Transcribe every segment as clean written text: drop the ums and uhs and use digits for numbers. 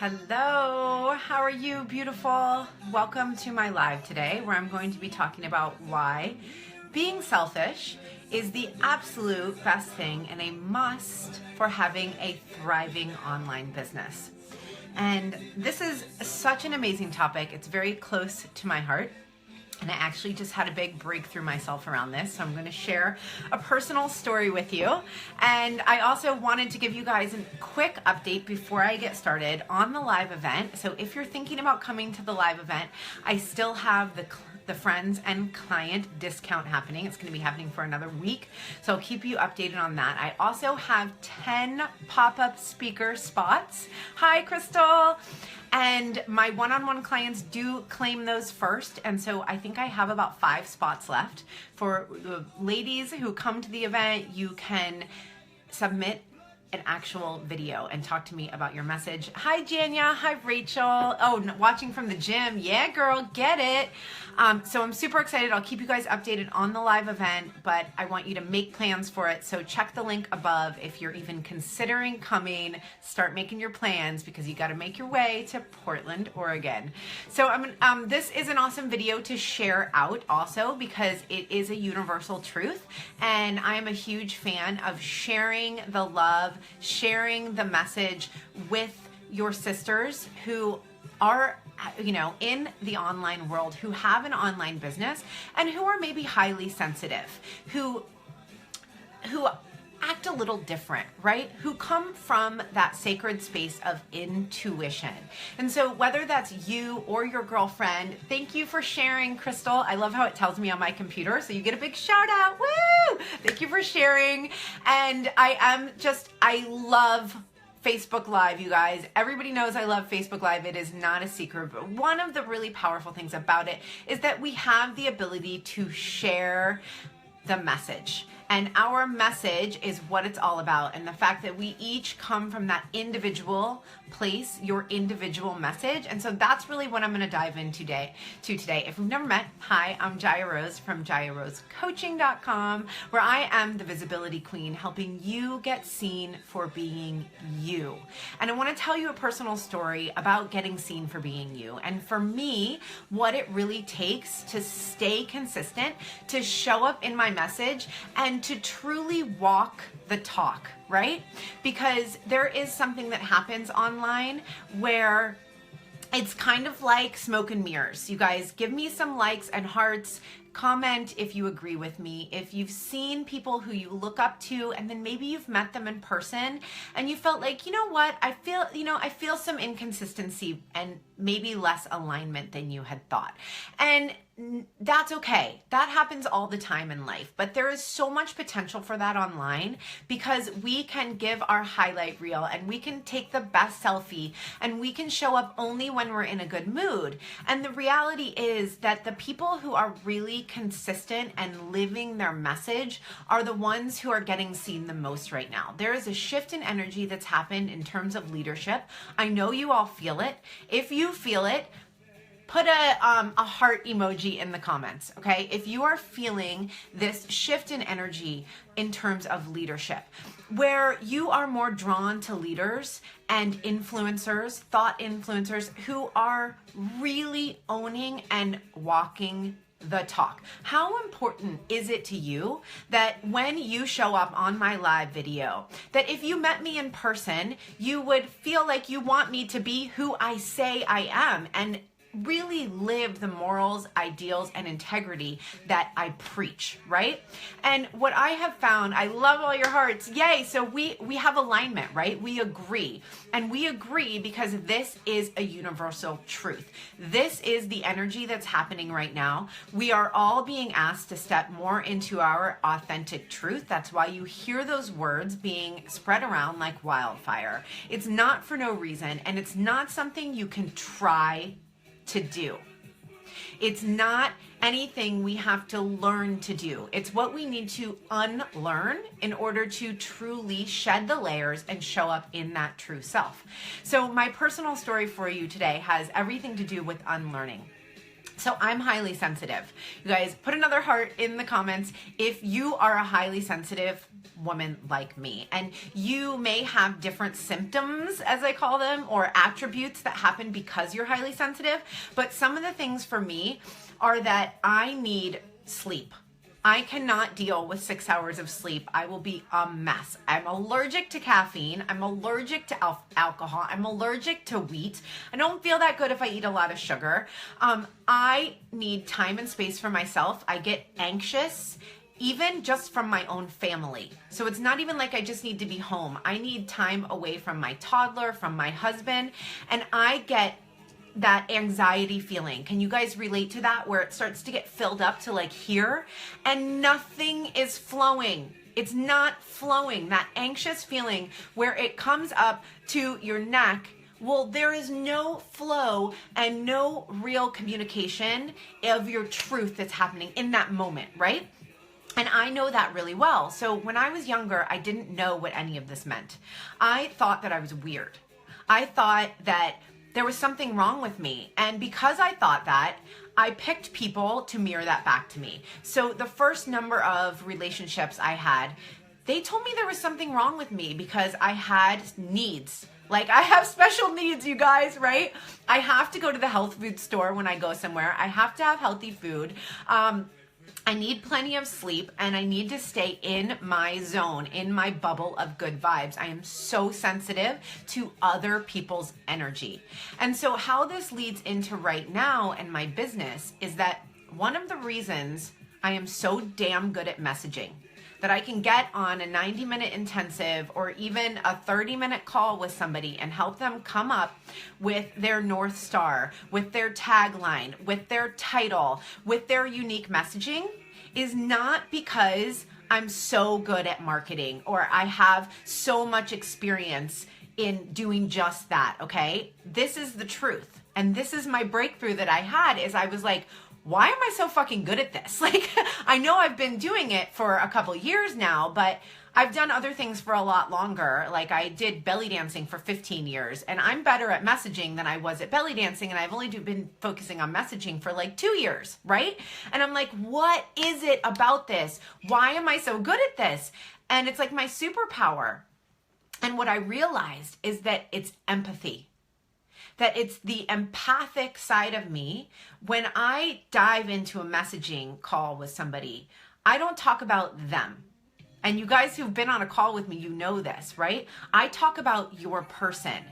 Hello, how are you, beautiful? Welcome to my live today, where I'm going to be talking about why being selfish is the absolute best thing and a must for having a thriving online business. And this is such an amazing topic. It's very close to my heart. And I actually just had a big breakthrough myself around this. So I'm going to share a personal story with you. And I also wanted to give you guys a quick update before I get started on the live event. So if you're thinking about coming to the live event, I still have the friends and client discount happening. It's going to be happening for another week. So I'll keep you updated on that. I also have 10 pop-up speaker spots. Hi, Crystal. And my one-on-one clients do claim those first. And so I think I have about 5 spots left. For the ladies who come to the event, you can submit an actual video and talk to me about your message. Hi, Janya. Hi, Rachel. Oh, watching from the gym. Yeah, girl, get it. So I'm super excited. I'll keep you guys updated on the live event, but I want you to make plans for it. So check the link above if you're even considering coming. Start making your plans because you got to make your way to Portland, Oregon. So this is an awesome video to share out also because it is a universal truth. And I am a huge fan of sharing the love, sharing the message with your sisters who are, in the online world, who have an online business and who are maybe highly sensitive, who act a little different, right? Who come from that sacred space of intuition. And so whether that's you or your girlfriend, thank you for sharing, Crystal. I love how it tells me on my computer. So you get a big shout out. Woo! Thank you for sharing. And I love Facebook Live, you guys. Everybody knows I love Facebook Live. It is not a secret, but one of the really powerful things about it is that we have the ability to share the message. And our message is what it's all about. And the fact that we each come from that individual place, your individual message. And so that's really what I'm going to dive into today. If we've never met, hi, I'm Jaya Rose from JayaRoseCoaching.com, where I am the visibility queen, helping you get seen for being you. And I want to tell you a personal story about getting seen for being you. And for me, what it really takes to stay consistent, to show up in my message, and to truly walk the talk, right? Because there is something that happens online where it's kind of like smoke and mirrors. You guys give me some likes and hearts. Comment if you agree with me. If you've seen people who you look up to and then maybe you've met them in person and you felt like, you know what, I feel some inconsistency and maybe less alignment than you had thought. And that's okay. That happens all the time in life, but there is so much potential for that online because we can give our highlight reel and we can take the best selfie and we can show up only when we're in a good mood. And the reality is that the people who are really consistent and living their message are the ones who are getting seen the most right now. There is a shift in energy that's happened in terms of leadership. I know you all feel it. If you feel it, put a heart emoji in the comments, okay? If you are feeling this shift in energy in terms of leadership, where you are more drawn to leaders and influencers, thought influencers who are really owning and walking the talk. How important is it to you that when you show up on my live video, that if you met me in person, you would feel like you want me to be who I say I am and really live the morals, ideals, and integrity that I preach, right? And what I have found, I love all your hearts. Yay. So we have alignment, right? We agree. And we agree because this is a universal truth. This is the energy that's happening right now. We are all being asked to step more into our authentic truth. That's why you hear those words being spread around like wildfire. It's not for no reason, and it's not something you can try to do. It's not anything we have to learn to do. It's what we need to unlearn in order to truly shed the layers and show up in that true self. So my personal story for you today has everything to do with unlearning. So I'm highly sensitive. You guys, put another heart in the comments if you are a highly sensitive woman like me. And you may have different symptoms, as I call them, or attributes that happen because you're highly sensitive. But some of the things for me are that I need sleep. I cannot deal with 6 hours of sleep. I will be a mess. I'm allergic to caffeine. I'm allergic to alcohol. I'm allergic to wheat. I don't feel that good if I eat a lot of sugar. I need time and space for myself. I get anxious even just from my own family. So it's not even like I just need to be home. I need time away from my toddler, from my husband, and I get that anxiety feeling. Can you guys relate to that, where it starts to get filled up to like here and nothing is flowing? It's not flowing. That anxious feeling where it comes up to your neck. Well, there is no flow and no real communication of your truth that's happening in that moment, right? And I know that really well. So when I was younger, I didn't know what any of this meant. I thought that I was weird. I thought that there was something wrong with me. And because I thought that, I picked people to mirror that back to me. So the first number of relationships I had, they told me there was something wrong with me because I had needs. Like, I have special needs, you guys, right? I have to go to the health food store when I go somewhere. I have to have healthy food. I need plenty of sleep, and I need to stay in my zone, in my bubble of good vibes. I am so sensitive to other people's energy. And so how this leads into right now and my business is that one of the reasons I am so damn good at messaging, that I can get on a 90-minute intensive or even a 30-minute call with somebody and help them come up with their North Star, with their tagline, with their title, with their unique messaging, is not because I'm so good at marketing or I have so much experience in doing just that, okay? This is the truth. And this is my breakthrough that I had, is I was like, why am I so fucking good at this? Like, I know I've been doing it for a couple years now, but I've done other things for a lot longer. Like, I did belly dancing for 15 years, and I'm better at messaging than I was at belly dancing, and I've only been focusing on messaging for like 2 years, right? And I'm like, what is it about this? Why am I so good at this? And it's like my superpower. And what I realized is that it's empathy. That it's the empathic side of me. When I dive into a messaging call with somebody, I don't talk about them. And you guys who've been on a call with me, you know this, right? I talk about your person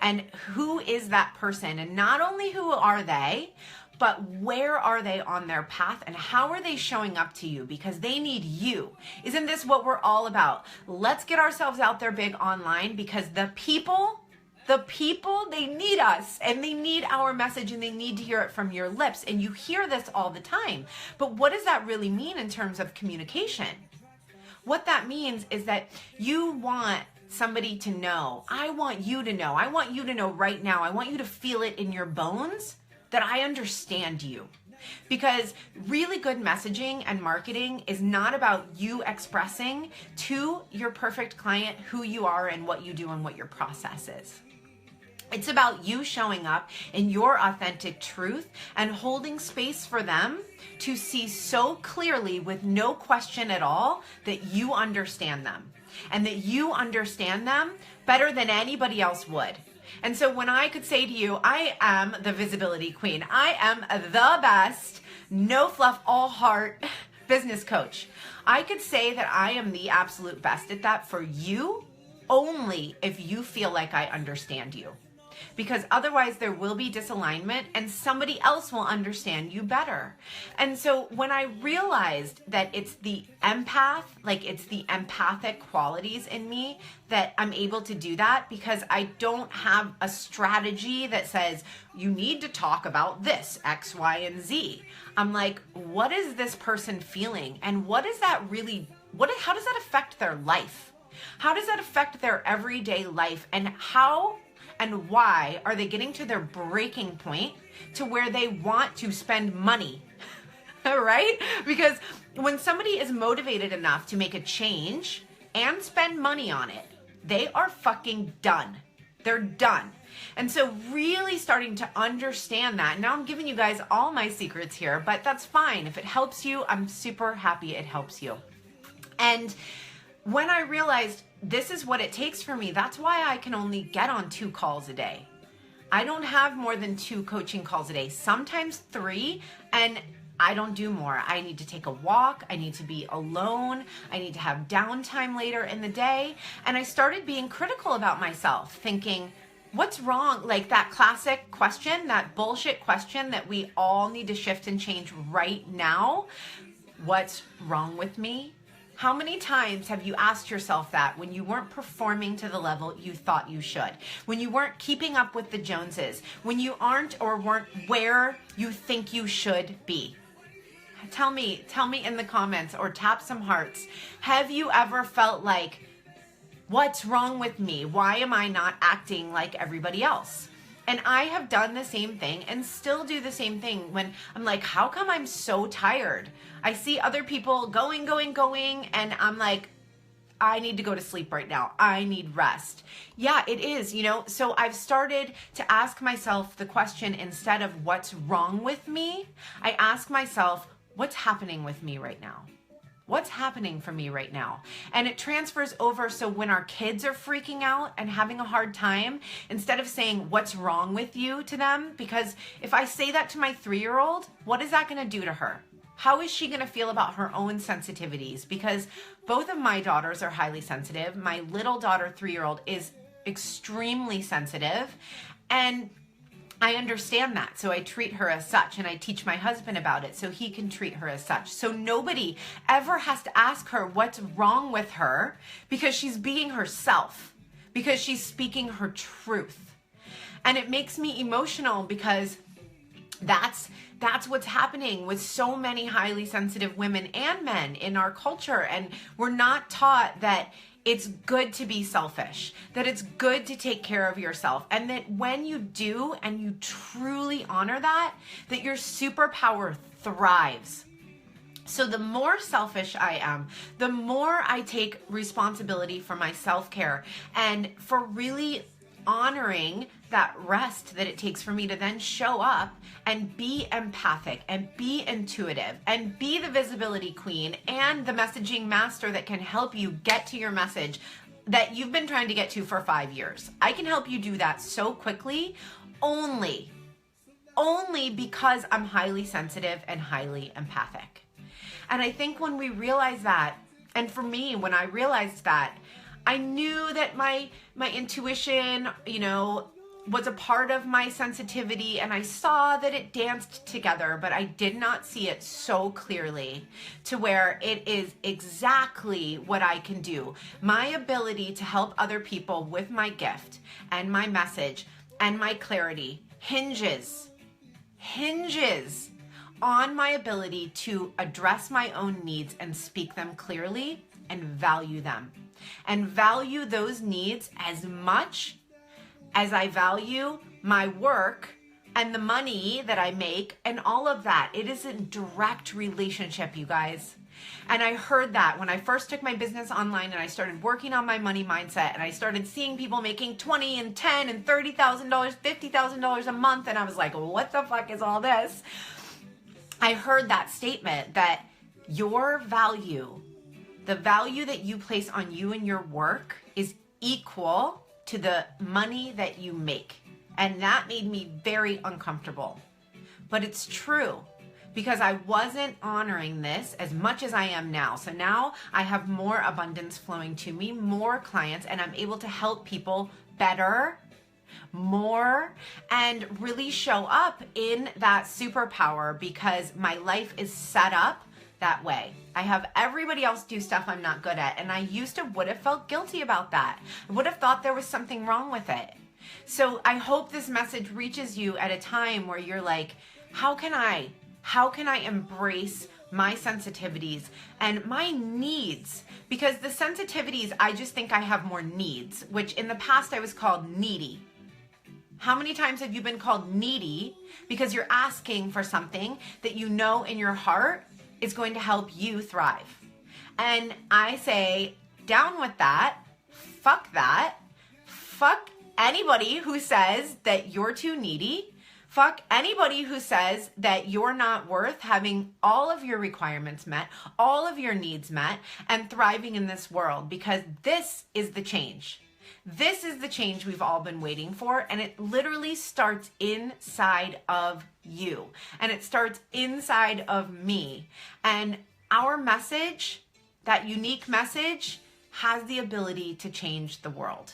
and who is that person, and not only who are they, but where are they on their path and how are they showing up to you, because they need you. Isn't this what we're all about? Let's get ourselves out there big online, because the people, they need us, and they need our message, and they need to hear it from your lips. And you hear this all the time. But what does that really mean in terms of communication? What that means is that you want somebody to know. I want you to know. I want you to know right now. I want you to feel it in your bones that I understand you. Because really good messaging and marketing is not about you expressing to your perfect client who you are and what you do and what your process is. It's about you showing up in your authentic truth and holding space for them to see so clearly, with no question at all, that you understand them and that you understand them better than anybody else would. And so when I could say to you, I am the visibility queen, I am the best, no fluff, all heart business coach, I could say that I am the absolute best at that for you only if you feel like I understand you. Because otherwise there will be disalignment and somebody else will understand you better. And so when I realized that it's the empath, like it's the empathic qualities in me, that I'm able to do that, because I don't have a strategy that says you need to talk about this X, Y, and Z. I'm like, what is this person feeling? And what is that really, how does that affect their life? How does that affect their everyday life? And how and why are they getting to their breaking point to where they want to spend money, right? Because when somebody is motivated enough to make a change and spend money on it, they are fucking done. They're done. And so really starting to understand that. Now I'm giving you guys all my secrets here, but that's fine. If it helps you, I'm super happy it helps you. And when I realized this is what it takes for me, that's why I can only get on 2 calls a day. I don't have more than 2 coaching calls a day, sometimes 3, and I don't do more. I need to take a walk. I need to be alone. I need to have downtime later in the day. And I started being critical about myself, thinking, what's wrong? Like that classic question, that bullshit question that we all need to shift and change right now. What's wrong with me? How many times have you asked yourself that when you weren't performing to the level you thought you should? When you weren't keeping up with the Joneses? When you aren't or weren't where you think you should be? Tell me in the comments or tap some hearts. Have you ever felt like, what's wrong with me? Why am I not acting like everybody else? And I have done the same thing and still do the same thing when I'm like, how come I'm so tired? I see other people going, and I'm like, I need to go to sleep right now. I need rest. Yeah, it is, so I've started to ask myself the question, instead of what's wrong with me, I ask myself, what's happening with me right now? What's happening for me right now? And it transfers over, so when our kids are freaking out and having a hard time, instead of saying, what's wrong with you to them? Because if I say that to my 3-year-old, what is that gonna do to her? How is she gonna feel about her own sensitivities? Because both of my daughters are highly sensitive. My little daughter, 3-year-old, is extremely sensitive. And I understand that, so I treat her as such, and I teach my husband about it so he can treat her as such. So nobody ever has to ask her what's wrong with her, because she's being herself, because she's speaking her truth. And it makes me emotional, because that's what's happening with so many highly sensitive women and men in our culture. And we're not taught that it's good to be selfish, that it's good to take care of yourself, and that when you do and you truly honor that your superpower thrives. So the more selfish I am, the more I take responsibility for my self-care and for really honoring that rest that it takes for me to then show up and be empathic and be intuitive and be the visibility queen and the messaging master that can help you get to your message that you've been trying to get to for 5 years. I can help you do that so quickly only because I'm highly sensitive and highly empathic. And I think when we realize that, and for me, when I realized that, I knew that my intuition, was a part of my sensitivity, and I saw that it danced together, but I did not see it so clearly to where it is exactly what I can do. My ability to help other people with my gift and my message and my clarity hinges on my ability to address my own needs and speak them clearly and value them. And value those needs as much as I value my work and the money that I make and all of that. It is a direct relationship, you guys. And I heard that when I first took my business online and I started working on my money mindset, and I started seeing people making $20,000 and $10,000 and $30,000, $50,000 a month. And I was like, what the fuck is all this? I heard that statement that your value, the value that you place on you and your work, is equal to the money that you make. And that made me very uncomfortable. But it's true, because I wasn't honoring this as much as I am now. So now I have more abundance flowing to me, more clients, and I'm able to help people better, more, and really show up in that superpower, because my life is set up that way. I have everybody else do stuff I'm not good at, and I would have felt guilty about that. I would have thought there was something wrong with it. So I hope this message reaches you at a time where you're like, how can I embrace my sensitivities and my needs? Because the sensitivities, I just think I have more needs, which in the past I was called needy. How many times have you been called needy because you're asking for something that you know in your heart is going to help you thrive? And I say, down with that. Fuck that. Fuck anybody who says that you're too needy. Fuck anybody who says that you're not worth having all of your requirements met, all of your needs met, and thriving in this world, because this is the change. This is the change we've all been waiting for, and it literally starts inside of you, and it starts inside of me. And our message, that unique message, has the ability to change the world.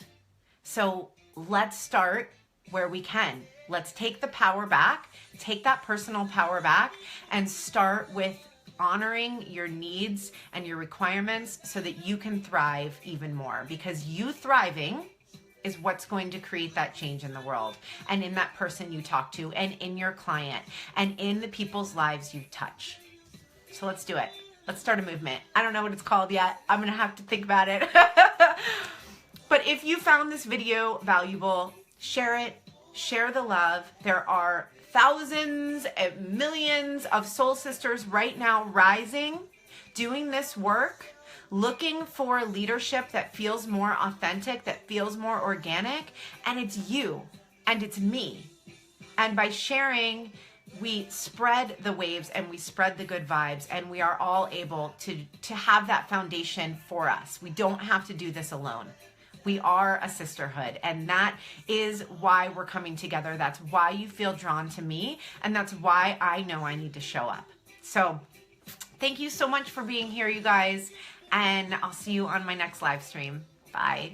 So let's start where we can. Let's take the power back, take that personal power back, and start with honoring your needs and your requirements so that you can thrive even more, because you thriving is what's going to create that change in the world, and in that person you talk to, and in your client, and in the people's lives you touch. So let's do it. Let's start a movement. I don't know what it's called yet. I'm gonna have to think about it. But if you found this video valuable, share it, share the love. There are thousands and millions of soul sisters right now rising, doing this work, looking for leadership that feels more authentic, that feels more organic, and it's you and it's me. And by sharing, we spread the waves and we spread the good vibes, and we are all able to have that foundation for us. We don't have to do this alone. We are a sisterhood, and that is why we're coming together. That's why you feel drawn to me, and that's why I know I need to show up. So thank you so much for being here, you guys, and I'll see you on my next live stream. Bye.